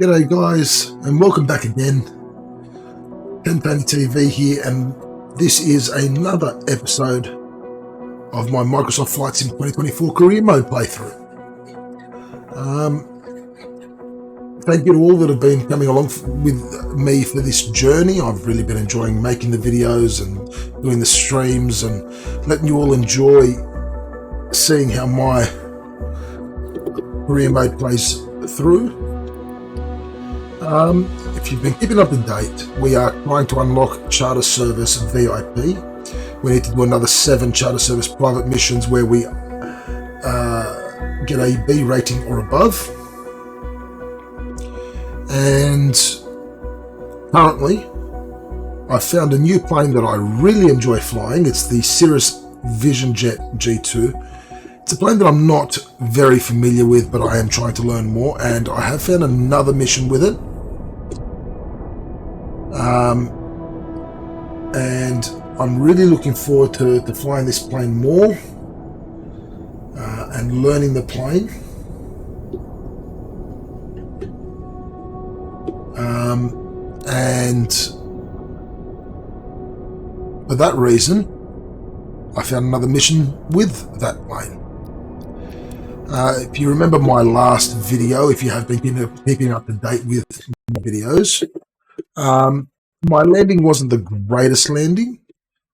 G'day guys, and welcome back again. Ken Penny TV here, and this is another episode of my Microsoft Flight Sim 2024 career mode playthrough. Thank you to all that have been coming along with me for this journey. I've really been enjoying making the videos and doing the streams and letting you all enjoy seeing how my career mode plays through. If you've been keeping up to date, we are trying to unlock Charter Service VIP. We need to do another 7 Charter Service private missions where we get a B rating or above. And currently, I found a new plane that I really enjoy flying. It's the Cirrus Vision Jet G2. It's a plane that I'm not very familiar with, but I am trying to learn more, and I have found another mission with it. And I'm really looking forward to flying this plane more and learning the plane. And for that reason, I found another mission with that plane. If you remember my last video, if you have been keeping up to date with my videos, my landing wasn't the greatest landing.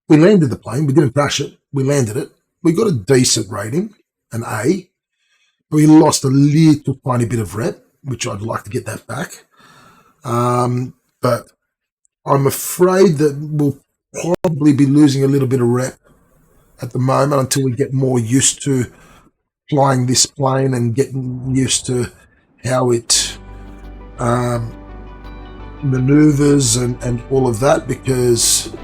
We landed the plane, we didn't crash it, we landed it. We got a decent rating, an A. We lost a little tiny bit of rep, which I'd like to get that back. But I'm afraid that we'll probably be losing a little bit of rep at the moment until we get more used to flying this plane and getting used to how it maneuvers and all of that, because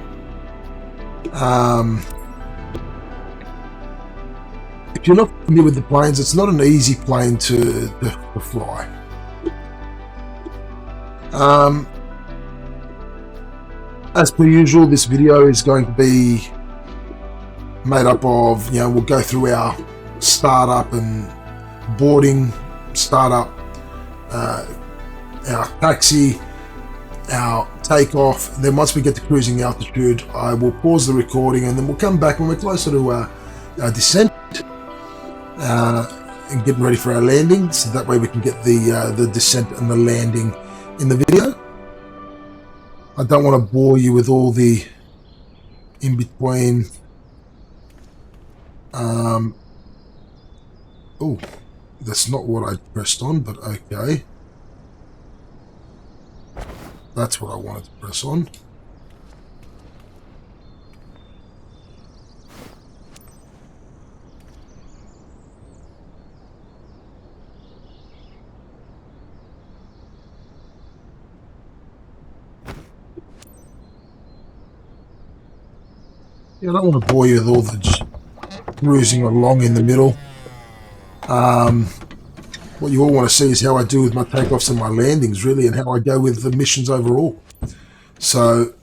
if you're not familiar with the planes, it's not an easy plane to fly. As per usual, this video is going to be made up of, we'll go through our startup and boarding, startup, our taxi, our takeoff. Then once we get to cruising altitude, I will pause the recording, and then we'll come back when we're closer to our descent and getting ready for our landing, so that way we can get the descent and the landing in the video. I don't want to bore you with all the in between. Oh, that's not what I pressed on, but okay. That's what I wanted to press on. I don't want to bore you with all the cruising along in the middle. What you all want to see is how I do with my takeoffs and my landings, really, and how I go with the missions overall. So,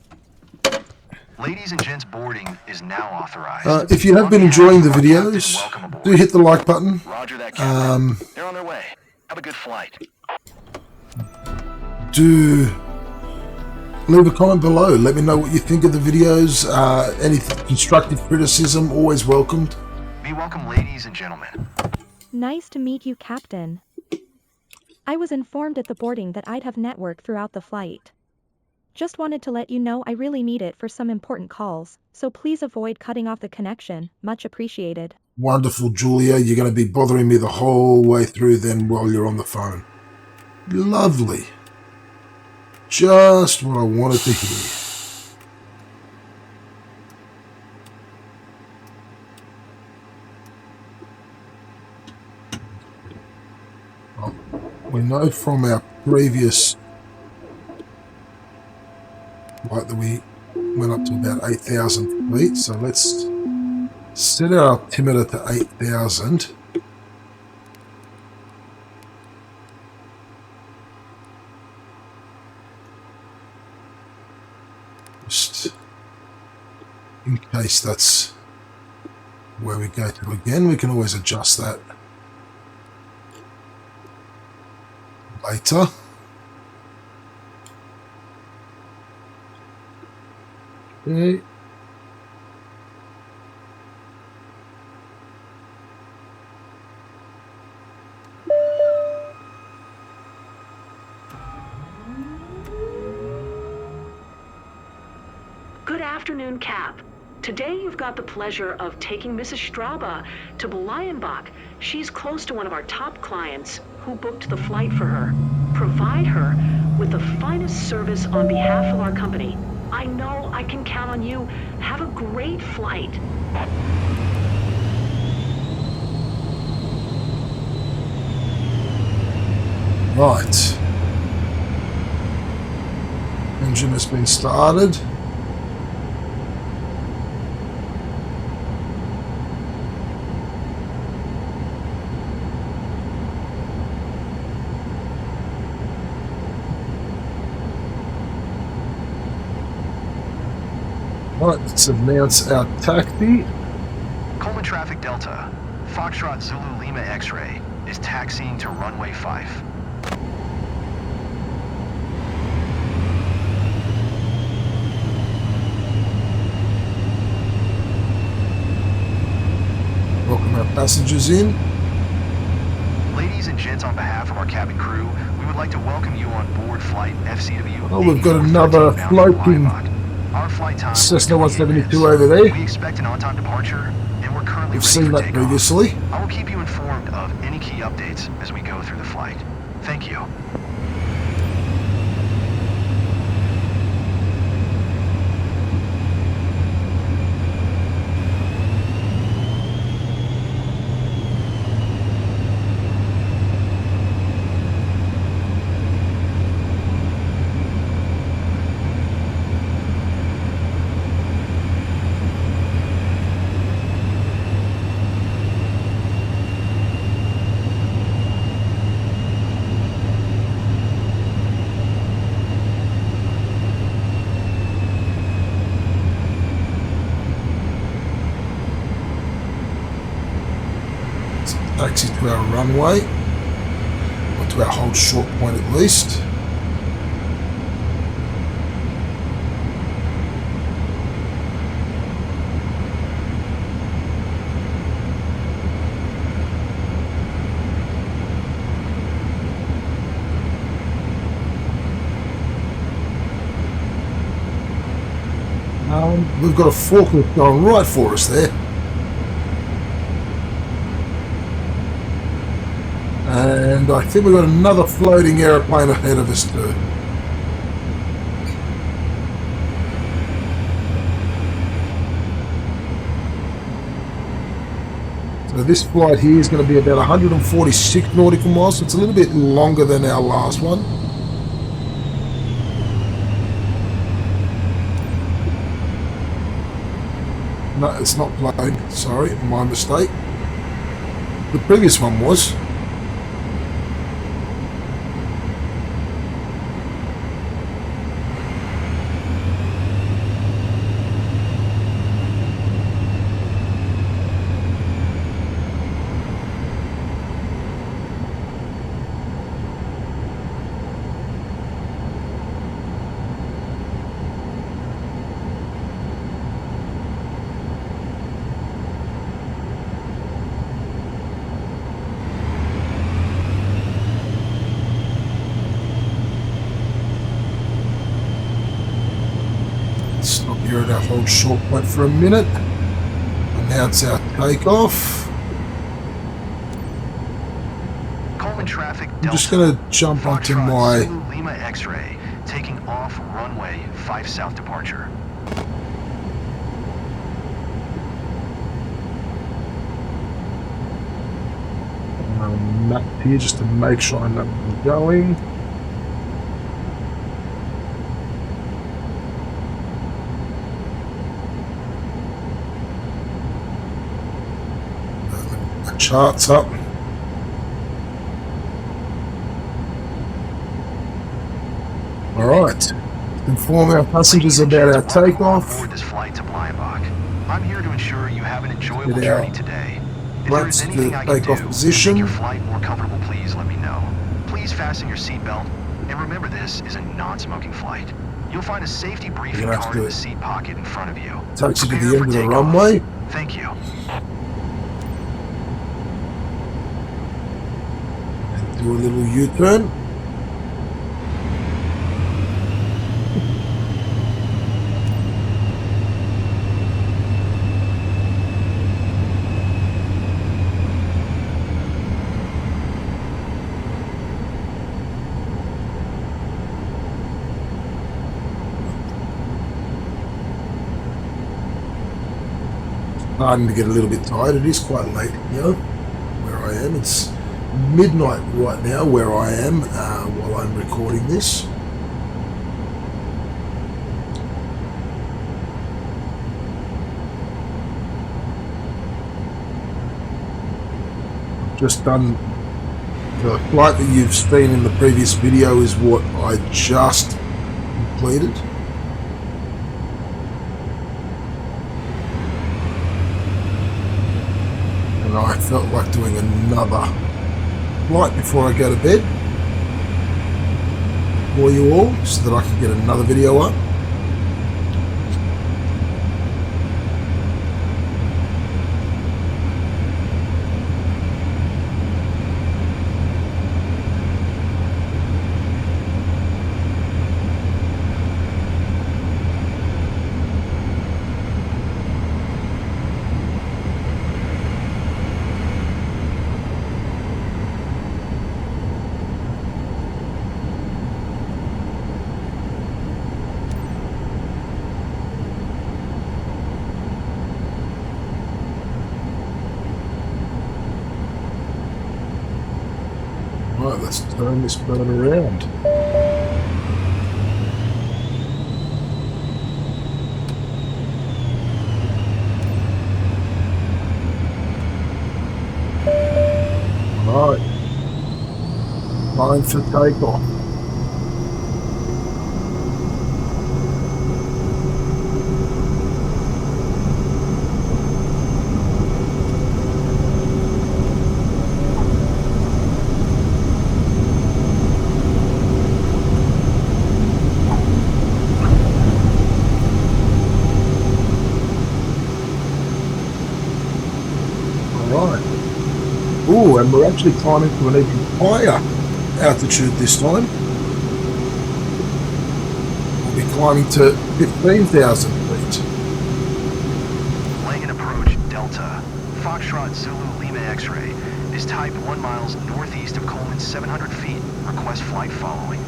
ladies and gents, boarding is now authorized. If you have been enjoying the videos, do hit the like button. Roger that, Captain. They're on their way. Have a good flight. Do leave a comment below. Let me know what you think of the videos. Any constructive criticism, always welcomed. Be welcome, ladies and gentlemen. Nice to meet you, Captain. I was informed at the boarding that I'd have network throughout the flight. Just wanted to let you know I really need it for some important calls, so please avoid cutting off the connection. Much appreciated. Wonderful, Julia. You're going to be bothering me the whole way through then while you're on the phone. Lovely. Just what I wanted to hear. Well, we know from our previous flight that we went up to about 8,000 feet, so let's set our altimeter to 8,000. Just in case that's where we go to again, we can always adjust that later. Okay. Good afternoon, Cap. Today you've got the pleasure of taking Mrs. Straube to Bleienbach. She's close to one of our top clients who booked the flight for her. Provide her with the finest service on behalf of our company. I know I can count on you. Have a great flight. Right. Engine has been started. Right, let's announce our taxi. Coleman Traffic Delta, Foxtrot Zulu Lima X-Ray is taxiing to runway 5. Welcome our passengers in. Ladies and gents, on behalf of our cabin crew, we would like to welcome you on board flight FCW. Oh, we've got another floating Our flight time Cessna was 28 172 minutes. over there. We expect an on-time departure, and we're currently We've ready seen for that takeoff. previously. I will keep you informed of any key updates as we go through the flight. Thank you. Taxi to our runway, or to our hold short point at least. We've got a forklift going right for us there. And I think we've got another floating aeroplane ahead of us too. So this flight here is going to be about 146 nautical miles. So it's a little bit longer than our last one. No, it's not floating. Sorry, my mistake. The previous one was. Stop here at our hold short point for a minute. Announce our takeoff. Coleman Traffic Delta. I'm just going to jump onto Foxtrot my... Zulu Lima X-Ray, taking off runway 5 south departure. map here just to make sure I know where I'm going. The charts up. Alright. Inform our passengers about our takeoff. Board this flight to Bleienbach. I'm here to ensure you have an enjoyable Get journey out. today. If there That's is anything the I can takeoff do to position. make your flight more comfortable, please let me know. Please fasten your seatbelt, and remember this is a non-smoking flight. You'll find a safety briefing gonna have card to- in the seat pocket in front of you. Takes you to Prepare the for end of the takeoff. runway. Thank you. And do a little U-turn. Starting to get a little bit tired. It is quite late here where I am. It's midnight right now where I am while I'm recording this. Just done the flight that you've seen in the previous video is what I just completed. And I felt like doing another flight before I go to bed for you all so that I can get another video up. Right, let's turn this bird around. Right, time for takeoff. Alright. Ooh, and we're actually climbing to an even higher altitude this time. We'll be climbing to 15,000 feet. Laying an approach, Delta. Foxtrot Zulu Lima X-ray is type 1 miles northeast of Coleman, 700 feet. Request flight following.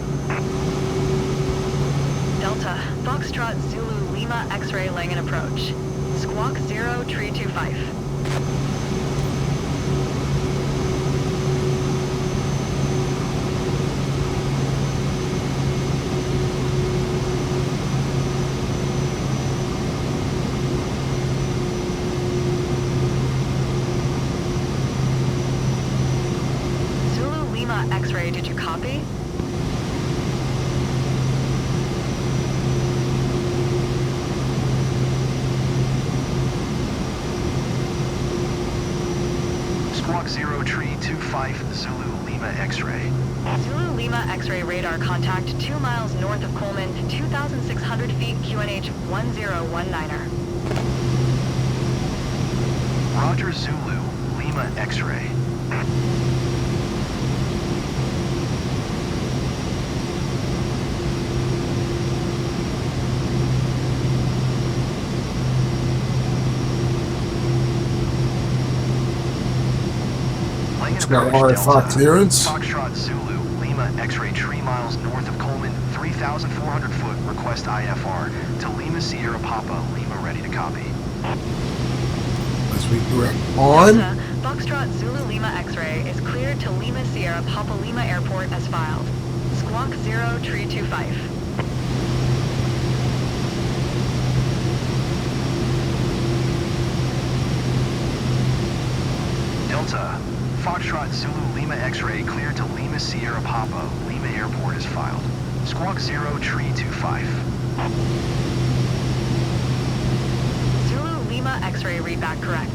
Delta, Foxtrot Zulu Lima X-ray laying an approach. Squawk 0 tree 25. Zulu Lima X-ray, did you copy? Squawk 0 tree 25 Zulu Lima X-ray. Zulu Lima X-ray radar contact 2 miles north of Coleman, 2,600 feet QNH 1019er. Roger Zulu Lima X-ray. Laying It's an got approach, RFR Delta. clearance. Foxtrot Zulu Lima X-ray 3 miles north of Coleman, 3,400 foot. Request IFR to Lima Sierra Papa. Lima ready to copy. As we direct on. Delta, Foxtrot Zulu Lima X-ray is cleared to Lima Sierra Papa Lima Airport as filed. Squawk 0 tree 25. Delta, Foxtrot Zulu Lima X-ray cleared to Lima Sierra Papa. Lima Airport is filed. Squawk 0 tree 25. Zulu Lima X-ray readback correct.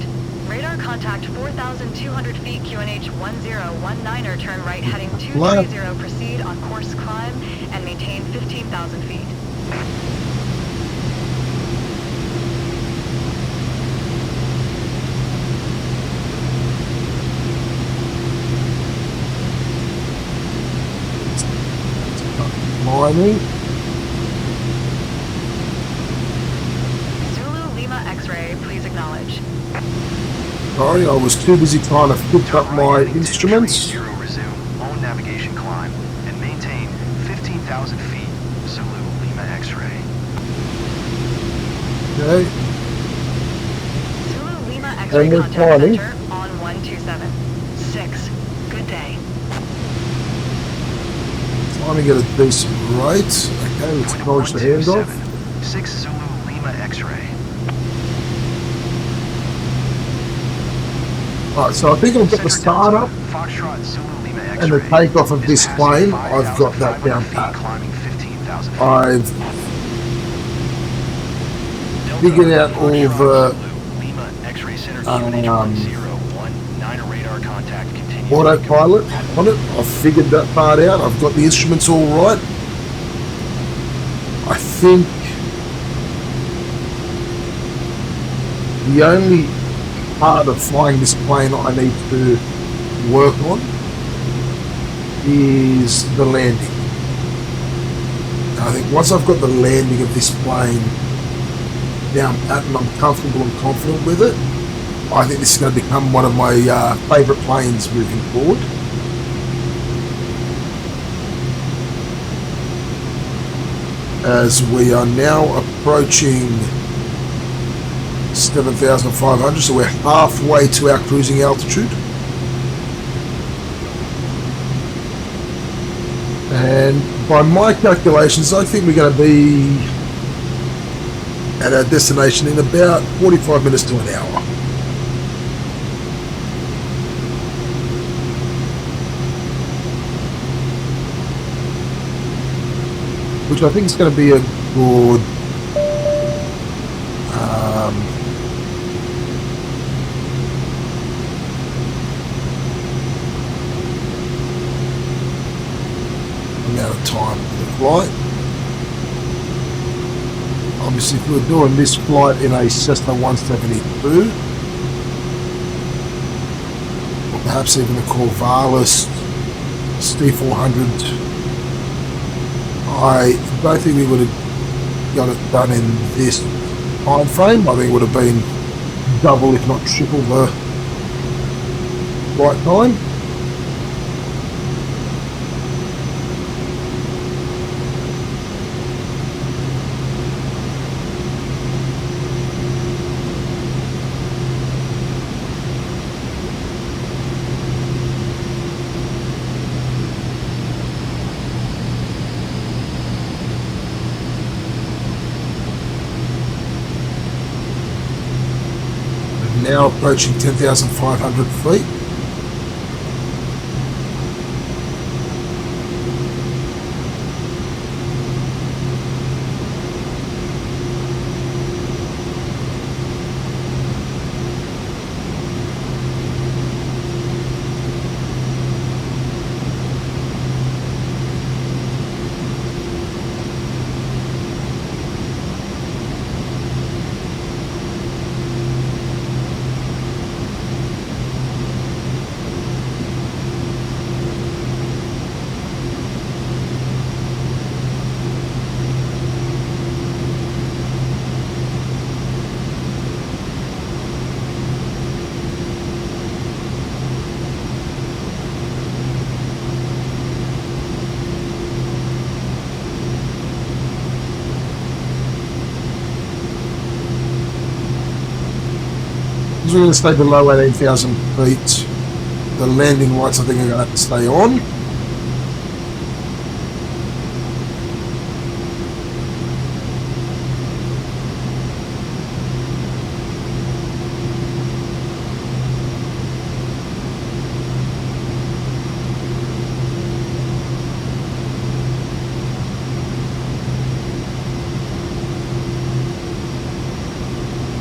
Radar contact 4,200 feet QNH 1019er, turn right heading 230, proceed on course climb and maintain 15,000 feet. Mining. Zulu Lima X-ray, please acknowledge. Sorry, I was too busy trying to fix up my instruments. Zero resume, own navigation climb, and maintain 15,000 feet. Zulu Lima X-ray. Okay. Zulu Lima X-ray And we're contact climbing. center on 127. Good day. Trying to get a decent rate. Okay, let's acknowledge the handoff. 6 Zulu Lima X-ray. Right, so I think I'll get the start up Foxtrot Zulu Lima X-ray. and the takeoff of this plane. I've got that down pat. I've figured out all the autopilot on it. I've figured that part out. I've got the instruments all right. I think the only part of flying this plane I need to work on is the landing. I think once I've got the landing of this plane down pat and I'm comfortable and confident with it, I think this is going to become one of my favourite planes moving forward. As we are now approaching 7,500, so we're halfway to our cruising altitude. And by my calculations, I think we're going to be at our destination in about 45 minutes to an hour. Which I think is going to be a good amount of time for the flight. Obviously, if we were doing this flight in a Cessna 172, or perhaps even a Corvallis ST400, I don't think we would have got it done in this time frame. I think it would have been double, if not triple, the flight time. Now approaching 10,500 feet. We're going to stay below 18,000 feet. The landing lights I think are going to have to stay on.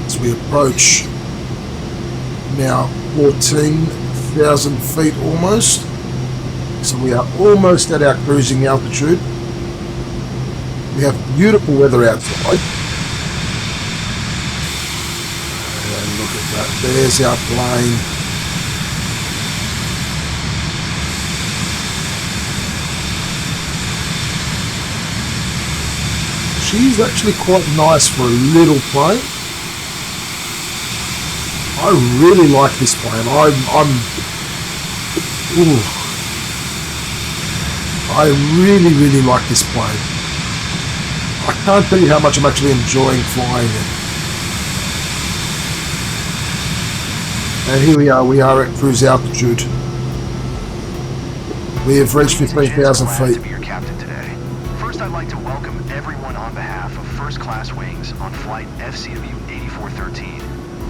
As we approach now 14,000 feet almost, so we are almost at our cruising altitude. We have beautiful weather outside. And look at that. There's our plane. She's actually quite nice for a little plane. I really like this plane. I really like this plane. I can't tell you how much I'm actually enjoying flying it. And here we are at cruise altitude. We have reached 15,000 Glad to feet. be your captain today. First, I'd like to welcome everyone on behalf of First Class Wings on flight FCW 8413.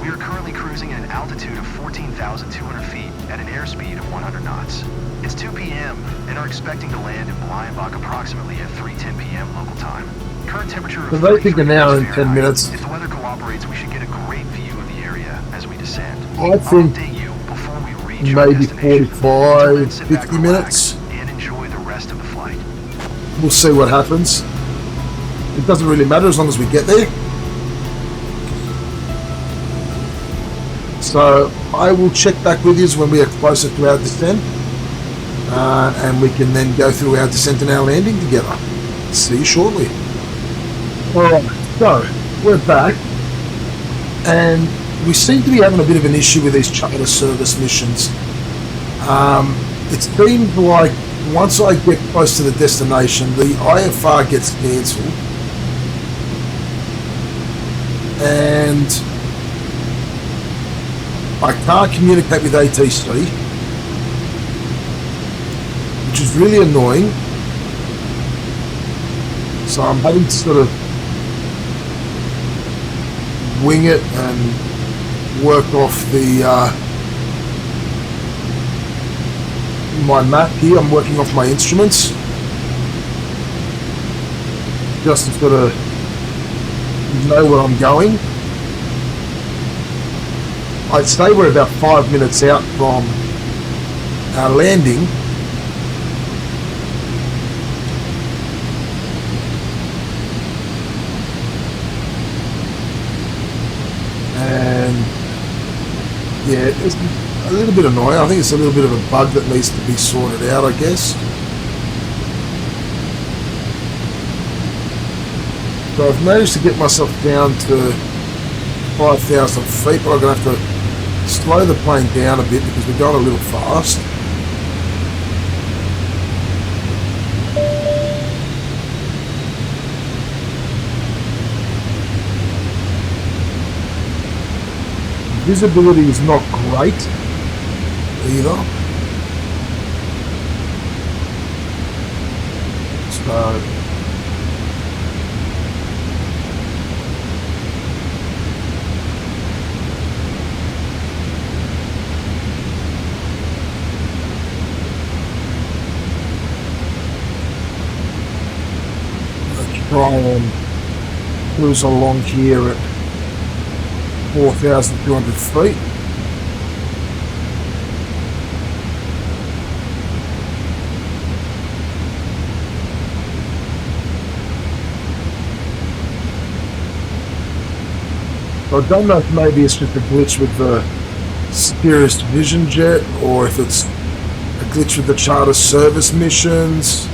We are currently cruising at an altitude of 14,200 feet at an airspeed of 100 knots. It's 2 p.m. and are expecting to land in Bleienbach approximately at 3:10 p.m. local time. Current temperature of So they think 33 an hour and degrees 10 Fahrenheit. minutes. If the weather cooperates, we should get a great view of the area as we descend. I I'll think update you before we reach our maybe destination. 45, Until then, sit back, 50 relax, minutes. and enjoy the rest of the flight. We'll see what happens. It doesn't really matter as long as we get there. So I will check back with you when we are closer to our descent, and we can then go through our descent and our landing together. See you shortly. Alright, so we're back, and we seem to be having a bit of an issue with these charter service missions. It seems like once I get close to the destination, the IFR gets cancelled, and I can't communicate with ATC, which is really annoying. So I'm having to sort of wing it and work off the my map here. I'm working off my instruments just to sort of know where I'm going. I'd say we're about 5 minutes out from our landing. And yeah, it's a little bit annoying. I think it's a little bit of a bug that needs to be sorted out, I guess. So I've managed to get myself down to 5,000 feet, but I'm going to have to slow the plane down a bit because we're going a little fast. Visibility is not great either. So let's try and cruise along here at 4,200 feet. I don't know if maybe it's just a glitch with the Cirrus Vision Jet, or if it's a glitch with the charter service missions.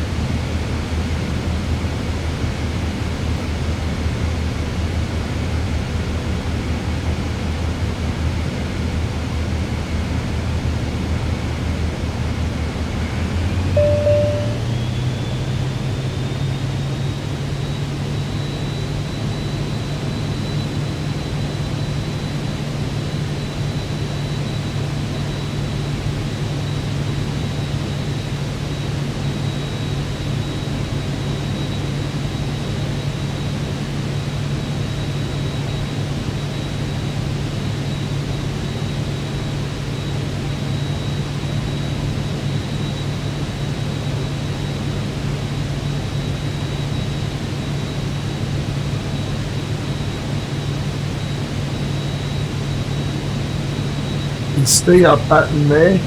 You can see our pattern there.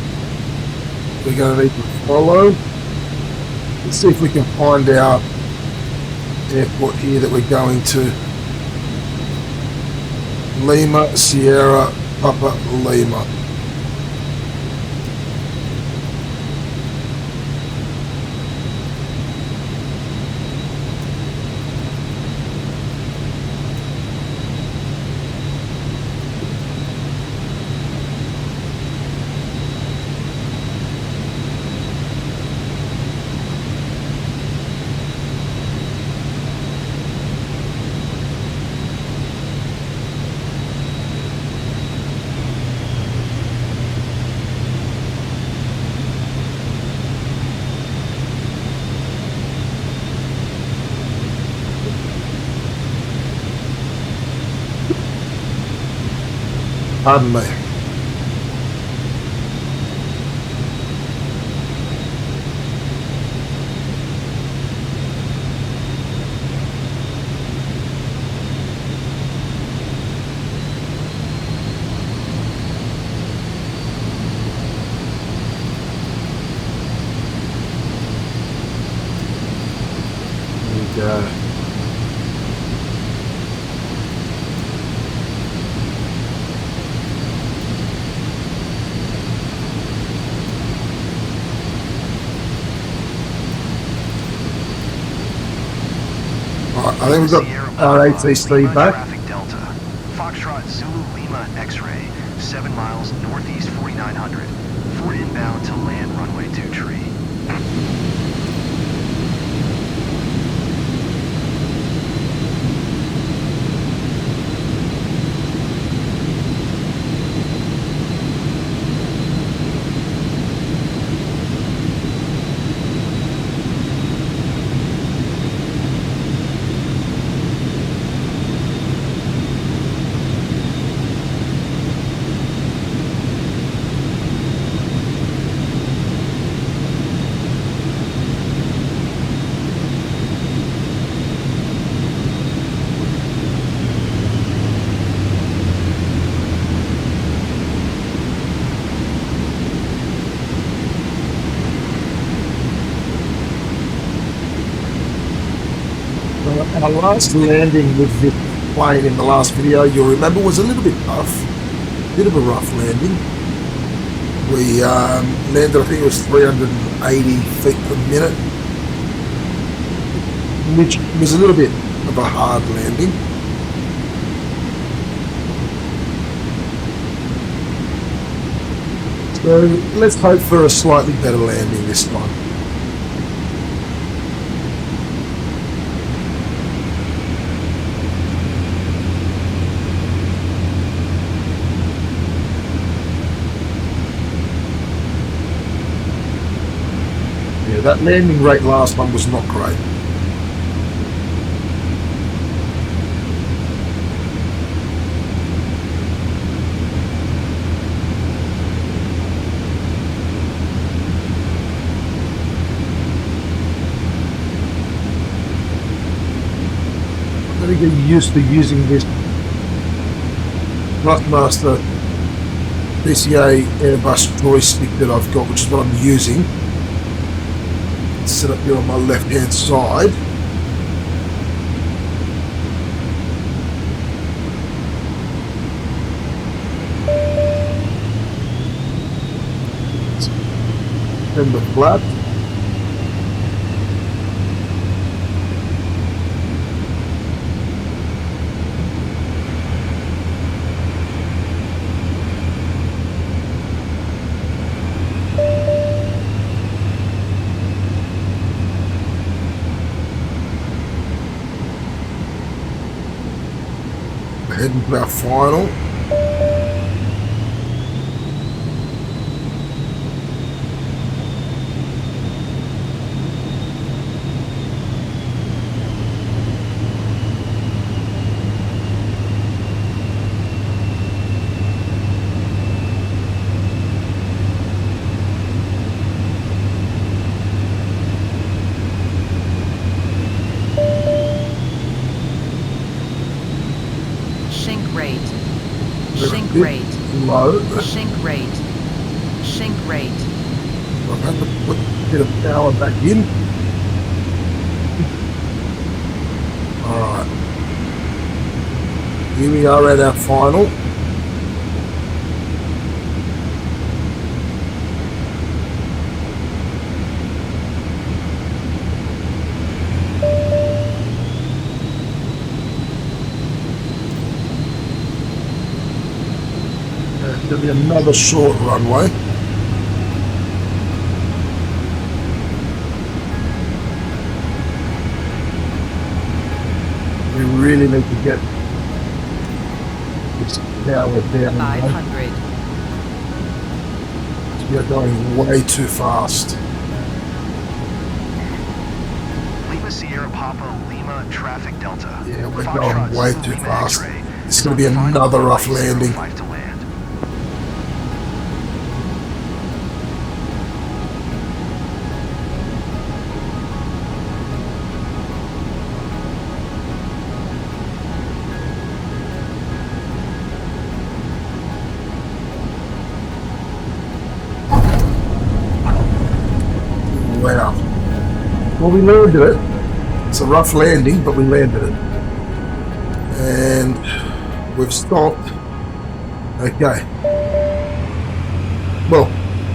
We're going to need to follow. Let's see if we can find our airport here that we're going to. Lima, Sierra, Papa, Lima. Pardon me. There we go. I think we've got our ATC back. Traffic Delta. Foxtrot Zulu Lima X-ray, 7 miles northeast 4900. For inbound to land runway 23. Our last landing with this plane in the last video, you'll remember, was a little bit rough. Bit of a rough landing. We landed, I think it was 380 feet per minute, which was a little bit of a hard landing. So let's hope for a slightly better landing this time. Yeah, that landing rate last one was not great. I'm going to get used to using this Thrustmaster PCA Airbus joystick that I've got, which is what I'm using. Set up here on my left hand side. Then the flap. Heading to our final. Sink rate. They're a Sink bit rate. low. Sink rate. Sink rate. I've had to put a bit of power back in. Here we are at our final. There'll be another short runway. We really need to get this tower down. 500. We are going way too fast. Lima Sierra Papa Lima Traffic Delta. Yeah, we're Foxtrot going way Zulu too Lima fast. X-ray This is is going to be on final another runway rough landing. 05 to land. Wow. Well, we landed it. It's a rough landing, but we landed it. And we've stopped. Okay. Well,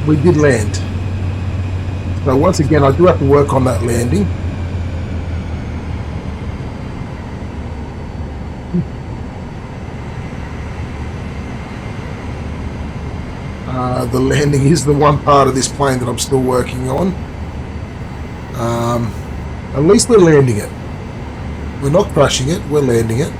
we did land. So once again, I do have to work on that landing. The landing is the one part of this plane that I'm still working on. At least we're landing it. We're not crashing it, we're landing it.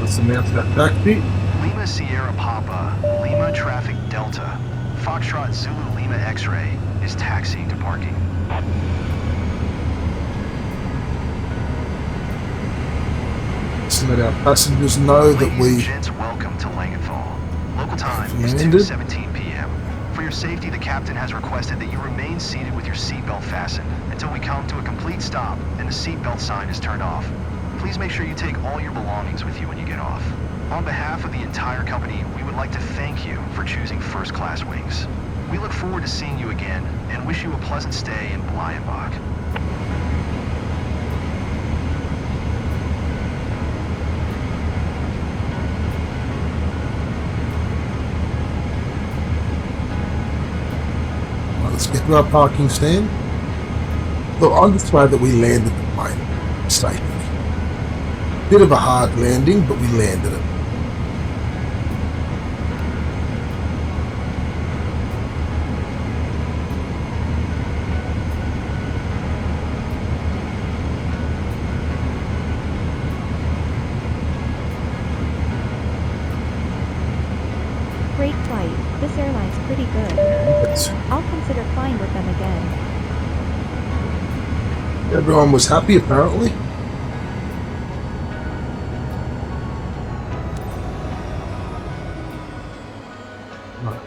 Let's announce that taxi. Lima Sierra Papa Lima Traffic Delta. Foxtrot Zulu Lima X-ray is taxiing to parking. So let our passengers know that Ladies we and gents, welcome to Langenthal. Local time is landed. 2:17 p.m. For your safety, the captain has requested that you remain seated with your seatbelt fastened until we come to a complete stop and the seatbelt sign is turned off. Please make sure you take all your belongings with you when you get off. On behalf of the entire company, we would like to thank you for choosing first class wings. We look forward to seeing you again and wish you a pleasant stay in Bleienbach. Right, let's get to our parking stand. Look, I'm just glad that we landed the plane safely. Bit of a hard landing, but we landed it. Great flight. This airline's pretty good. But I'll consider flying with them again. everyone was happy, apparently. Right.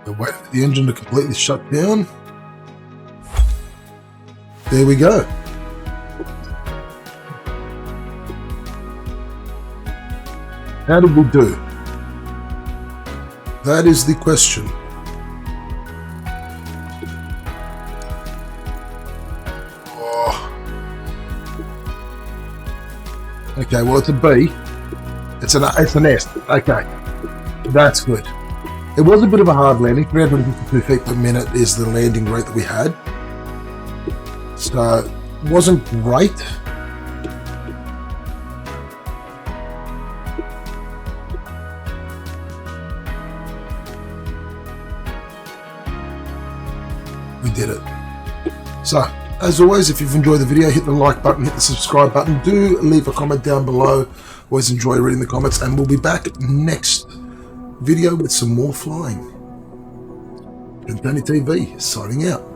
We're waiting for the engine to completely shut down. There we go. How did we do? That is the question. Oh. Okay, well, it's a B. It's an S. Okay, that's good. It was a bit of a hard landing. 352 feet per minute is the landing rate that we had. So, it wasn't great. We did it. So, As always, if you've enjoyed the video, hit the like button, hit the subscribe button. Do leave a comment down below. Always enjoy reading the comments, and we'll be back next video with some more flying. Pantani TV signing out.